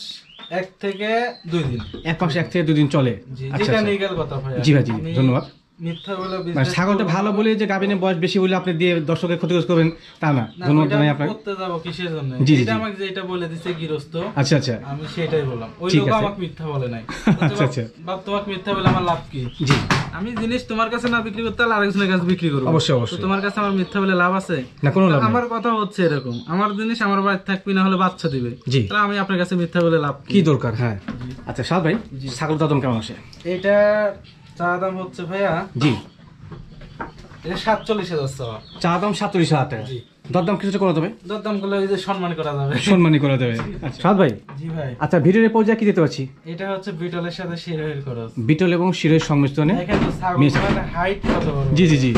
1 থেকে 2 দিন, 1 মাস 1 থেকে 2 দিন চলে। আচ্ছা যেটা নিগাল কথা ভাই। জি ভাই জি, ধন্যবাদ। মিথ্যা বলে মানে ছাগলটা ভালো বলে যে গাবিনের বয়স বেশি বলে আপনি দিয়ে দর্শকের ক্ষতিগ্রস্ত করবেন তা না, ধন্যবাদ জানাই আপনাকে। করতে যাব কিসের জন্য? জি জি, এটা আমাকে যেটা বলে দিছে গৃহস্থ, আচ্ছা আচ্ছা, আমি সেটাই বললাম, ওই ঠিক লোক আছে। আমাকে মিথ্যা বলে নাই। আচ্ছা আচ্ছা, বাপ তোমাকে মিথ্যা বলে আমার লাভ কি? জি, আমি জিনিস তোমার কাছে না বিক্রি করতে, আর আরেকজনের কাছে বিক্রি করব, অবশ্যই তো অবশ্যই। তোমার কাছে আমার মিথ্যা বলে লাভ আছে না, কোনো লাভ নেই। আমার কথা হচ্ছে এরকম, আমার জিনিস আমার বাড়িতে থাকবি, না হলে বাচ্চা দিবে, জি, তাহলে আমি আপনার কাছে মিথ্যা বলে লাভ কি দরকার? হ্যাঁ, আচ্ছা সাদ ভাই, ছাগল দাম কেমন আসে? এটা চা দাম হচ্ছে ভাইয়া, জি, এটা 47,000 চাওয়া। চা দাম 47,000 টাকা, জি। দরদাম কিছুটা করা যাবে? দরদাম করলে ওই যে সম্মান করা যাবে, সম্মানই করা যাবে। সাদ ভাই, জি ভাই, আচ্ছা ভিডিওর পর্যায়ে কি দিতে পারছি? এটা হচ্ছে বিটলের সাথে শিরোহির খরচ। বিটল এবং শিরের সংমিশ্রণে দেখেন তো ছাগলের হাইট কত বড়। জি জি জি,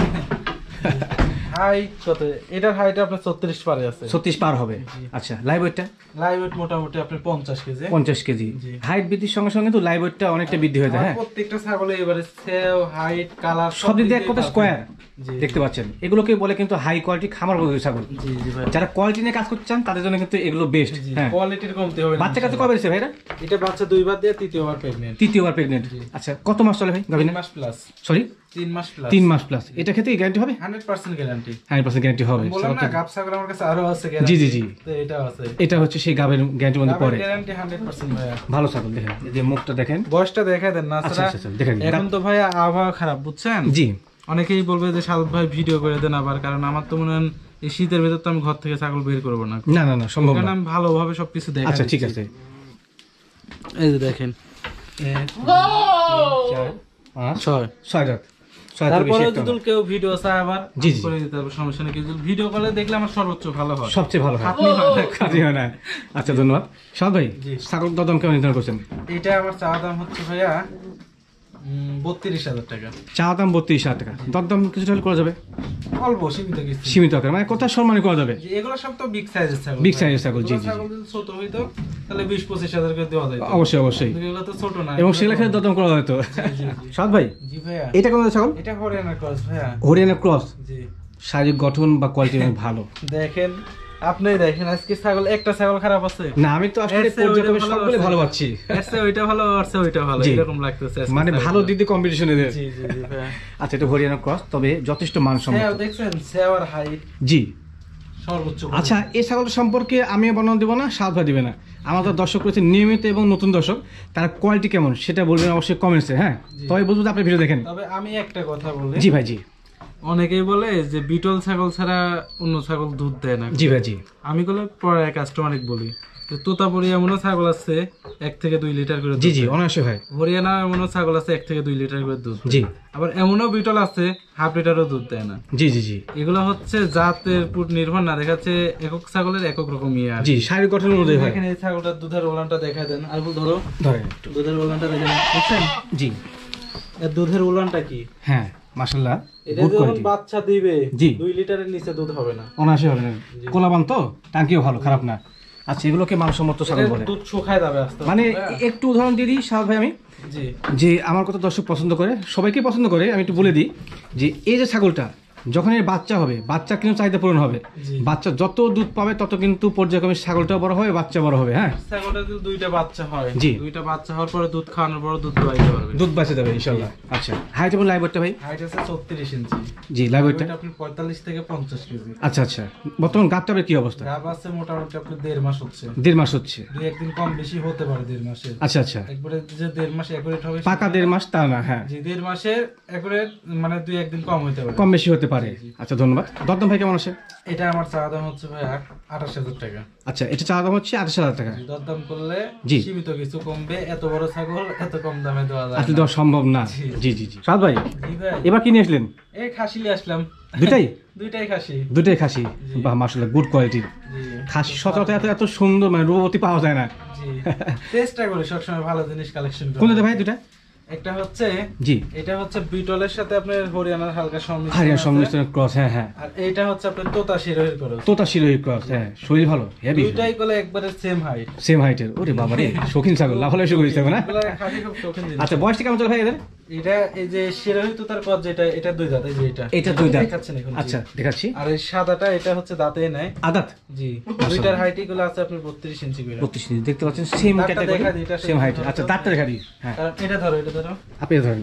হাইট কত? এটার হাইট আপনার 36 পারে আছে, 36 পার হবে। আচ্ছা লাইভ ওয়েটটা? লাইভ ওয়েট মোটামুটি আপনার 50 কেজি। 50 কেজি। জি। হাইট বৃদ্ধির সঙ্গে সঙ্গে তো লাইভ ওয়েটটা অনেকটা বৃদ্ধি হয়ে যায়। হ্যাঁ, প্রত্যেকটা ছাগলে এবারে সেও হাইট কালার সব দিক দিয়ে এক কথা স্কোয়ার জি। দেখতে পাচ্ছেন। এগুলোকে বলে কিন্তু হাই কোয়ালিটি খামার পদ্ধতির ছাগল। জি জি ভাই, যারা কোয়ালিটি নিয়ে কাজ করতে চান তাদের জন্য কিন্তু এগুলো বেস্ট। জি হ্যাঁ, কোয়ালিটির কমতি হবে না। বাচ্চা কাছে কবে এসেছে ভাইরা? এটা বাচ্চা 2 বার দিয়ে 3য় বার প্রেগন্যান্ট। 3য় বার প্রেগনেন্ট। আচ্ছা কত মাস চলে ভাই গাভিনা? 3 মাস প্লাস। সরি 3 মাস প্লাস। 3 মাস প্লাস। এটা ক্ষেত্রে গ্যারান্টি হবে? 100% গ্যারান্টি। 100% গ্যারান্টি হবে। বললাম না গাব ছাগল আমার কাছে আরো আছে জি গ্যারান্টি। জি জি, তো এটাও আছে। এটা হচ্ছে সেই গাবের গ্যারান্টির মধ্যে পড়ে। গ্যারান্টি 100% ভাইয়া। ভালো ছাগল দেখেন, এই যে মুখটা দেখেন, বয়সটা দেখাই দেন না। আচ্ছা আচ্ছা দেখেন। এখন তো ভাই আবহাওয়া খারাপ বুঝছেন? জি, অনেকেই বলবে যে সাদত ভাই ভিডিও করে দেন আবার, কারণ আমার তো মনে হয় এই শীতের ভেতর তো আমি ঘর থেকে ছাগল বের করবো না, না না না সম্ভব কারণ না। আমি ভালোভাবে সবকিছু দেখাই। আচ্ছা ঠিক আছে, এই যে দেখেন 1 2 3 4 5 6। 6 রাত। তারপরে যদি কেউ ভিডিও চায় আবার জি, জি। করে দিতে হবে, সমস্যা নেই। কিন্তু ভিডিও কলে দেখলে আমার সর্বোচ্চ ভালো হয়, সবচেয়ে ভালো হয়, খাটনি হয় না। কাজই হয় না। আচ্ছা ধন্যবাদ। সাদ ভাই, জি। ছাগল দাম কেমন নির্ধারণ করছেন? এটা আমার চা দাম হচ্ছে ভাইয়া 32,000 টাকা। চা দাম 32,000 টাকা। দরদাম কিছুটা হলে করা যাবে? অল্প সীমিত কিছু। সীমিত আকার, মানে কোথায় সম্মানী করা যাবে? যে এগুলো সব তো বিগ সাইজের ছাগল। বিগ সাইজের ছাগল, জি, জি, জি। ছাগল যদি ছোট হইতো তাহলে 20-25,000 করে দেওয়া যেত। অবশ্যই অবশ্যই, কিন্তু এগুলো তো ছোট না। এবং সেগুলো ক্ষেত্রে দরদাম করা হয়তো। জি, জি। সাদ ভাই, জি ভাইয়া, এটা কোন ছাগল? এটা হরিয়ানা ক্রস ভাইয়া। হরিয়ানা ক্রস। জি। শারীরিক গঠন বা কোয়ালিটি অনেক ভালো। দেখেন আপনি দেখেন আজকে ছাগল, একটা ছাগল খারাপ আছে? না আমি তো আসলে পর্যায়ক্রমে সবগুলো ভালো পাচ্ছি। এসে ওইটা ভালো আছে, ওইটা ভালো, জি। এরকম লাগতেছে আজকে মানে ছাগল। ভালো দিদি কম্পিটিশনে দেয়। জি জি জি ভাইয়া। আচ্ছা এটা হরিয়ানা ক্রস, তবে যথেষ্ট মানসম্মত। সেও দেখছেন, সেওয়ার হাইট জি। সর্বোচ্চ। আচ্ছা এই ছাগলটা সম্পর্কে আমি বর্ণনা দেবো না, সাদ ভাই দিবে না। আমাদের দর্শক রয়েছে নিয়মিত এবং নতুন দর্শক, তার কোয়ালিটি কেমন সেটা বলবেন অবশ্যই কমেন্টসে। হ্যাঁ, জি। তবে বলবো যে আপনি ভিডিও দেখেন। তবে আমি একটা কথা বলি। জি ভাই জি। অনেকেই বলে যে বিটল ছাগল ছাড়া অন্য ছাগল দুধ দেয় না। জি ভাই জি। আমি বলে পরে কাস্টমার বলি যে তোতাপুরি এমনও ছাগল আছে 1 থেকে 2 লিটার করে দুধ জি জি দেয়। অনায়াসে হয়। হরিয়ানা এমনও ছাগল আছে 1 থেকে 2 লিটার করে দুধ দেয়। জি। আবার এমনও বিটল আছে 1/2 লিটারও দুধ দেয় না। জি জি জি। এগুলো হচ্ছে জাতের উপর নির্ভর না, দেখাচ্ছে একক ছাগলের একক রকম ইয়ে আছে। জি শারীরিক গঠন অনুযায়ী হয়। দেখেন এই ছাগলটার দুধের ওলানটা দেখা দেন, আর ধরো ধরেন একটু। দুধের ওলানটা দেখেন, বুঝছেন জি। এর দুধের ওলানটা কি? হ্যাঁ মাশাআল্লাহ, এটা গুড যখন কোয়ালিটি। বাচ্চা দিবে জি। 2 লিটারের নিচে দুধ হবে না। অনায়াসে হবে না। কোলাবান তো, টাঙ্কিও ভালো, খারাপ না। আচ্ছা এগুলোকে মানসম্মত ছাগল এটা বলে। দুধ শুকায় যাবে আস্তে মানে আস্তে। একটু উদাহরণ দিয়ে দিই সাদ ভাই আমি, জি যে আমার কথা দর্শক পছন্দ করে, সবাইকে পছন্দ করে, আমি একটু বলে দিই যে এই যে ছাগলটা যখন এর বাচ্চা হবে, বাচ্চা কিন্তু চাহিদা পূরণ হবে। জি। বাচ্চা যত দুধ পাবে তত কিন্তু পর্যায়ক্রমে ছাগলটাও বড় হবে, বাচ্চা বড় হবে। হ্যাঁ, ছাগলটা যদি 2টা বাচ্চা হয়, জি। 2টা বাচ্চা হওয়ার পরে দুধ খাওয়ানোর পর দুধ দোয়াইতে পারবে। দুধ বাঁচে যাবে ইনশাআল্লাহ। আচ্ছা হাইট এবং লাইভ ওয়েটটা ভাই? হাইট আছে 34 ইঞ্চি। জি লাইভ ওয়েটটা? এটা আপনি 45 থেকে 50 কেজি। আচ্ছা আচ্ছা, বর্তমান গাবটার কি অবস্থা? গাব আছে মোটামুটি আপনি 1.5 মাস হচ্ছে। 1.5 মাস হচ্ছে। 2-1 দিন কম বেশি হতে পারে 1.5 মাসে। আচ্ছা আচ্ছা, একবারে যে 1.5 মাস একুরেট হবে পাকা 1.5 মাস তা না। হ্যাঁ, জি 1.5 মাসে একুরেট মানে 2-1 দিন কম হতে পারে। কম বেশি হতে পারে। আচ্ছা ধন্যবাদ। দরদাম ভাই কেমন আছে? এটা আমার চা দাম হচ্ছে ভাই 28,000 টাকা। আচ্ছা, এটা চা দাম হচ্ছে 28,000 টাকা। দরদাম করলে জি সীমিত কিছু কমবে, এত বড় ছাগল এত কম দামে দেওয়া যায় আসলে দেওয়া সম্ভব না। জি জি জি সাদ ভাই, জি ভাই এবার কি নিয়ে আসলেন? এই খাসি নিয়ে আসলাম। দুটাই দুইটাই খাসি। দুটাই খাসি, বাহ মাশাআল্লাহ, গুড কোয়ালিটির খাসি। সচরাচর এত এত সুন্দর মানে রূপবতী পাওয়া যায় না। জি চেষ্টা করি সবসময় ভালো জিনিস কালেকশন করার। কোনটা ভাই দুটা? একটা হচ্ছে জি এটা হচ্ছে বিটলের সাথে আপনার হরিয়ানার হালকা সংমিশ্রণ, হারিয়ানা সংমিশ্রণ ক্রস। হ্যাঁ হ্যাঁ, আর এইটা হচ্ছে আপনার তোতা শিরোহির ক্রস। তোতা শিরোহী ক্রস। হ্যাঁ, শরীর ভালো, হেভি, দুইটাই কোলে একবারে সেম হাইট, সেম হাইটের। ওরে বাবা রে, শৌখিন ছাগল, লাফালাফি শুরু করেছে না? এগুলা খাসি খুব শৌখিন জিনিস। আচ্ছা, বয়সটা কেমন চলে ভাই এদের? এটা এই যে শিরোহী তোতার ক্রস যেটা, এটা দুই দাঁত, এই যে এটা দুই দাঁত দেখাচ্ছেন এখন। আচ্ছা দেখাচ্ছি। আর এই সাদাটা এটা হচ্ছে দাঁতে নাই আদাত। জি, দুইটার হাইট গুলো আছে আপনার 32 ইঞ্চি করে। 32 ইঞ্চি দেখতে পাচ্ছেন, সেম ক্যাটাগরি, সেম হাইট। আচ্ছা, দাঁতটা দেখা দিই। হ্যাঁ, কারণ এটা ধরো, এটা ধরো, আপনি ধরেন,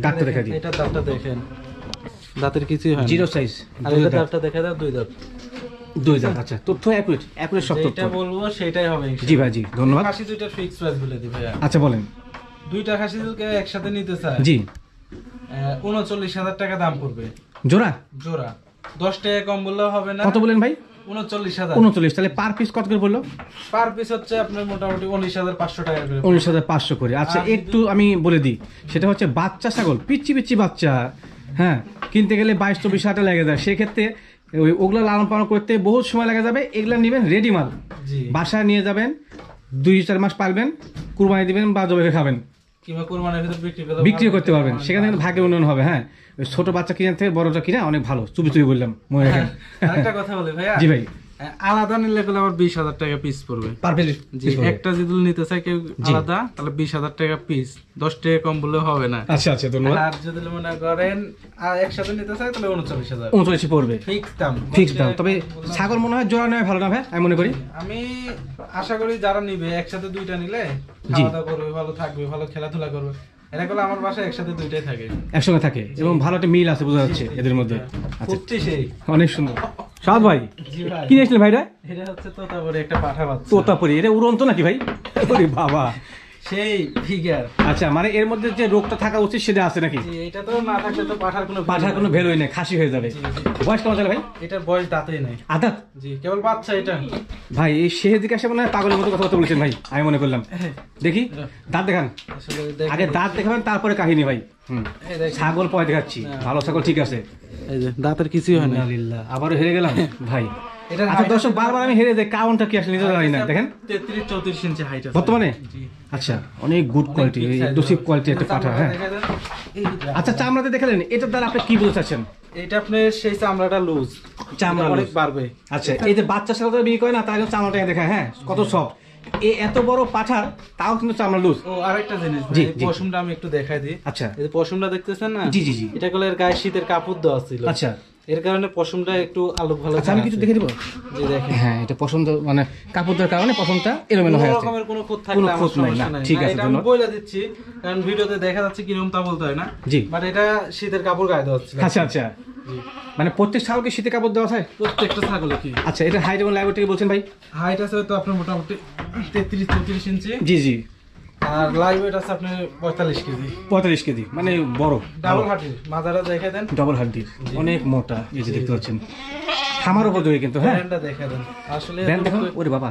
দাঁতটা দেখা দিই। এটা দাঁতটা দেখেন, দাঁতের কিছুই হয় না। Zero size. আর এটা দাঁতটা দেখা দাও, দুই দাঁত। দুই দাঁত। আচ্ছা, তথ্য অ্যাকুরেট, অ্যাকুরেট সব তথ্য। যেটা বলবো সেটাই হবে ইনশাআল্লাহ। জি ভাই, জি ধন্যবাদ। খাসি দুইটার ফিক্স প্রাইস বলে দিই ভাইয়া। আচ্ছা বলেন। দুইটা খাসি যদি কেউ একসাথে নিতে চায়, জি 39,000 টাকা দাম পড়বে জোড়া। জোড়া 10 টাকা কম বললেও হবে না। কত বলেন ভাই? 39,000। 39। তাহলে পার পিস কত করে বললো? পার পিস হচ্ছে আপনার মোটামুটি 19,500 টাকা করে। 19,500 করে। আচ্ছা, একটু আমি বলে দিই, সেটা হচ্ছে বাচ্চা ছাগল, পিচ্ছি পিচ্ছি বাচ্চা, হ্যাঁ, কিনতে গেলে 22-24 হাজার টাকা লেগে যায়। সেক্ষেত্রে ওগুলো লালন পালন করতে বহুত সময় লেগে যাবে। এগুলা নেবেন রেডি মাল, জি, বাসায় নিয়ে যাবেন, 2-4 মাস পালবেন, কুরবানি দিবেন বা জবে খাবেন, কিংবা কুরবানির ভিতর বিক্রি করতে পারবেন। সেখানে কিন্তু ভাগ্যের উন্নয়ন হবে। হ্যাঁ, ওই ছোট বাচ্চা কিনার থেকে বড়টা কিনা অনেক ভালো। চুপি চুপি বললাম, মনে রাখেন। একটা কথা বলি ভাইয়া। জি ভাই। আলাদা নিলে গেলে আবার 20,000 টাকা পিস পড়বে। Per piece. জি, একটা যদি নিতে চাই কেউ আলাদা, তাহলে 20,000 টাকা পিস, 10 টাকা কম বললে হবে না। আচ্ছা আচ্ছা ধন্যবাদ। আর যদি মনে করেন আর একসাথে নিতে চাই তাহলে 39,000 39 পড়বে ফিক্স দাম। ফিক্স দাম। তবে ছাগল মনে হয় জোড়া নেওয়া ভালো না ভাই, আমি মনে করি। আমি আশা করি যারা নিবে একসাথে দুইটা নিলে খাওয়া দাওয়া করবে, ভালো থাকবে, ভালো খেলাধুলা করবে। এরা গুলো আমার বাসায় একসাথে দুইটাই থাকে, একসঙ্গে থাকে, এবং ভালো একটা মিল আছে বোঝা যাচ্ছে এদের মধ্যে। আচ্ছা, সত্যি সেই অনেক সুন্দর। সাদ ভাই, জি ভাই, কি নিয়েছিলেন ভাইরা? এটা হচ্ছে তোতাপুরি একটা পাঠা বাচ্চা। তোতাপুরি, এটা উড়ন্ত নাকি ভাই? ওরে বাবা, সেই ফিগার। আচ্ছা, মানে এর মধ্যে যে রোগটা থাকা উচিত সেটা আছে নাকি? জি, এটা তো না থাকলে তো পাঠার কোনো ভ্যালুই নেই, খাসি হয়ে যাবে। বয়স কেমন চলে ভাই? এটার বয়স দাঁতেই নাই। আদাত। জি, কেবল বাচ্চা এটা। ভাই এই শেষের দিকে আসে মনে হয় পাগলের মতো কথা বলছেন ভাই, আমি মনে করলাম। দেখি দাঁত দেখান, আসলে আগে দাঁত দেখাবেন তারপরে কাহিনী ভাই। এই দেখেন, ছাগল পরে দেখাচ্ছি, ভালো ছাগল ঠিক আছে। এই যে দাঁতের কিছুই হয় না। আলহামদুলিল্লাহ, আবারও হেরে গেলাম ভাই। এটা আচ্ছা দর্শক, বারবার আমি হেরে যাই, কারণটা কি আসলে নিজে জানি না। দেখেন 33-34 ইঞ্চি হাইট আছে বর্তমানে। জি, আচ্ছা, অনেক গুড কোয়ালিটি, দোষিক কোয়ালিটি একটা পাঠা। হ্যাঁ, আচ্ছা, চামড়াতে দেখালেন, এটার দ্বারা আপনি কি বলতে চাচ্ছেন? এটা আপনার সেই চামড়াটা লুজ, চামড়া অনেক loose। বাড়বে। আচ্ছা, এই যে বাচ্চা সাথে বিয়ে করে না, তার জন্য চামড়াটাকে দেখায়, হ্যাঁ কত সফট। এই এত বড় পাঠার তাও কিন্তু চামড়া লুজ। ও আরেকটা জিনিস জি, ভাই, জি। পশমটা আমি একটু দেখাই দিই। আচ্ছা, এই যে পশমটা দেখতেছেন না? জি জি জি। এটা গুলো এর গায়ে শীতের কাপড় দেওয়া ছিল। আচ্ছা এর কারণে পশমটা একটু আলোক ভালো। আচ্ছা, আমি কিছু দেখে দিব। জি দেখেন, হ্যাঁ, এটা পছন্দ মানে কাপড় দেওয়ার কারণে পছন্দটা এলোমেলো হয়ে কোনো আছে। রকমের কোনো খুঁত কোনো থাকলে আমার খুঁত নাই, সমস্যা না, নাই। ঠিক আছে, এটা আমি ধন্যবাদ। বলে দিচ্ছি, কারণ ভিডিওতে দেখা যাচ্ছে কিরকম তা বলতে হয় না। জি। বাট এটা শীতের কাপড় গায়ে দেওয়া হচ্ছিল। আচ্ছা আচ্ছা, মানে প্রত্যেক ছাগলকে শীতে কাপড় দেওয়া হয়? প্রত্যেকটা ছাগলে কি। আচ্ছা, এটা হাইট এবং লাইভ থেকে বলছেন ভাই? হাইট আছে তো আপনার মোটামুটি 33-34 ইঞ্চি, জি জি। আর লাইভ ওয়েট আছে আপনার 45 কেজি। 45 কেজি, মানে বড় ডাবল হার্টির মাথাটা দেখে দেন, ডবল হাড্ডির, অনেক মোটা। এই যে দেখতে পাচ্ছেন, খামার উপযোগী কিন্তু। হ্যাঁ, ব্র্যান্ডটা দেখে দেন। আসলে ব্যান্ড দেখুন। ওরে বাবা,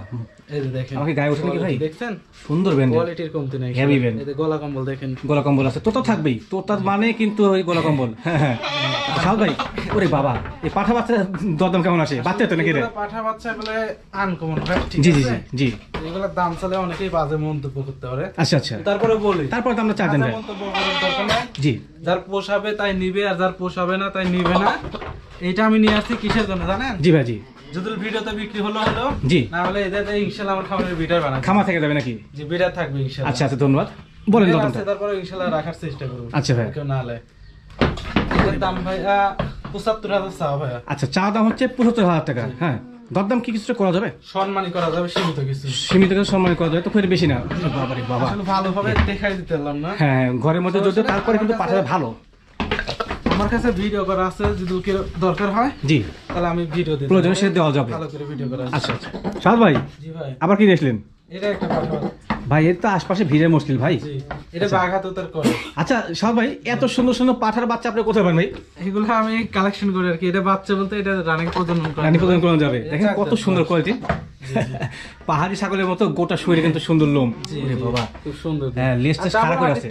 এই যে দেখেন, আমাকে গায়ে ওঠে নাকি ভাই? দেখছেন সুন্দর ব্যান্ড, কোয়ালিটির কমতি নাই। Heavy band. এই যে গলা কম্বল দেখেন, গলা কম্বল আছে, তোতা থাকবেই, তোতার মানে কিন্তু ওই গলা কম্বল। হ্যাঁ হ্যাঁ, সাল ভাই, ওরে বাবা, এই পাঠা বাচ্চা দরদাম কেমন আছে? বাচ্চা তো নাকি রে? এগুলো পাঠা বাচ্চা বলে আনকমন ভাই, ঠিক জি জি আছে? জি জি। এগুলোর দাম চলে অনেকেই বাজে মন্তব্য করতে পারে। আচ্ছা আচ্ছা, তারপরে বলি, তারপর তো আমরা চা দেন বাজে ভাই। মন্তব্য করার দরকার নাই। জি, যার পোষাবে তাই নিবে, আর যার পোষাবে না তাই নিবে না। এটা আমি নিয়ে আসছি কিসের জন্য জানেন? জি ভাই জি যদি ভিডিওতে বিক্রি হলো জি, না হলে এদের ইনশাআল্লাহ আমার খাবারের বিটার বানাবো। খামা থেকে যাবে নাকি? যে বিটার থাকবে ইনশাআল্লাহ। আচ্ছা আচ্ছা, ধন্যবাদ। বলেন বিটার দরদামটা। আছে, তারপরে ইনশাআল্লাহ রাখার চেষ্টা করব। আচ্ছা ভাই। কেউ না হলে এর দাম ভাইয়া 75,000 চাও ভাইয়া। আচ্ছা, চা দাম হচ্ছে 75,000 টাকা। হ্যাঁ, দরদাম কি কিছুটা করা যাবে? সম্মানই করা যাবে, সীমিত কিছু। সীমিত কিছু সম্মান করা যাবে, তো খুব বেশি না। বাবারে বাবা, আসলে ভালোভাবে দেখাই দিতে পারলাম না। হ্যাঁ, ঘরের মধ্যে যদি তারপরে কিন্তু পাঠাটা ভালো। আমার কাছে ভিডিও করা আছে, যদি কেউ দরকার হয় জি, তাহলে আমি ভিডিও দিতে প্রয়োজনে সে দেওয়া যাবে। ভালো করে ভিডিও করা আছে। আচ্ছা আচ্ছা, সাদ ভাই জি ভাই, আবার কি নিয়েছিলেন? এটা একটা পাঠা। ভাই এর তো আশপাশে ভিড়ের মুশকিল ভাই। জি, এটা বাঘা তোতার করে। আচ্ছা সব ভাই, এত সুন্দর সুন্দর পাঠার বাচ্চা আপনি কোথায় পান ভাই? এগুলো আমি কালেকশন করি আর কি। এটা বাচ্চা বলতে এটা রানিং প্রজনন করে। রানী প্রদান করা যাবে, দেখেন কত সুন্দর কোয়ালিটি। পাহাড়ি ছাগলের মতো গোটা শরীরে কিন্তু সুন্দর লোম। ওরে বাবা, খুব সুন্দর। হ্যাঁ লেজটা খাড়া করে আছে।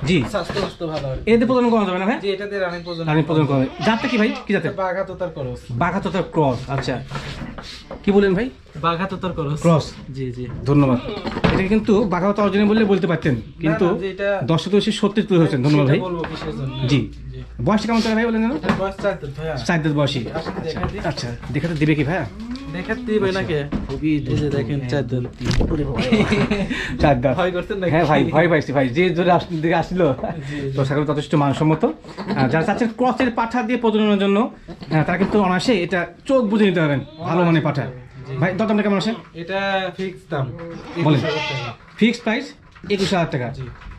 জি, স্বাস্থ্য সুস্থ ভালো হয়। এতে প্রদান করা যাবে না ভাই? জি, এটাতে রানিং প্রজনন। রানী প্রদান করা যাবে। জাতটা কি ভাই, কি জাতের? বাঘা তোতার ক্রস। বাঘা তোতার ক্রস। আচ্ছা, কি বলেন ভাই? বাঘা তোতার ক্রস। ক্রস। জি জি, ধন্যবাদ। এটা কিন্তু বাঘা তোতা অরিজিনাল বললে বলতে পারতেন, কিন্তু না, যে এটা 10 বেশি 70 তুলে হয়েছেন। ধন্যবাদ ভাই। সেটা বলবো কিসের জন্য। জি, বয়স কেমন চলে ভাই বলেন যেন? এটার বয়স 4 দিন ভাইয়া। 4 দাঁত বয়সী। আসলে দেখাই দিই। আচ্ছা, দেখাতে দিবে কি ভাইয়া? দেখাতে দিবে নাকি? খুবই এই যে দেখেন 4 দিন। 4 দাঁত। ভয় করতেন নাকি? হ্যাঁ ভাই, ভয় পাইছি ভাই, যে জোরে দিকে আসছিল। তো ছাগল যথেষ্ট মানসম্মত। যারা চাচ্ছেন ক্রসের পাঠা দিয়ে প্রজননের জন্য, তারা কিন্তু অনায়াসে এটা চোখ বুঝে নিতে পারবেন, ভালো মানের পাঠা। ভাই দরদামটা কেমন আছে? এটা ফিক্স দাম বলেন। 21,000 টাকা। ফিক্সড প্রাইস 21,000 টাকা।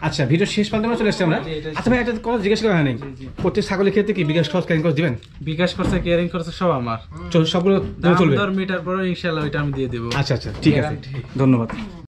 আচ্ছা, ভিডিও শেষ পর্যন্ত আমরা চলে এসেছি আমরা। আচ্ছা ভাই, একটা কথা জিজ্ঞেস করা হয়নি, প্রত্যেক ছাগলের ক্ষেত্রে কি বিকাশ খরচ ক্যারিং খরচ দিবেন? বিকাশ খরচা কেয়ারিং খরচা সব আমার। সবগুলো দাম চলবে? দর মিটার পরে ইনশাআল্লাহ ওইটা আমি দিয়ে দেবো। আচ্ছা আচ্ছা, ঠিক আছে, ধন্যবাদ।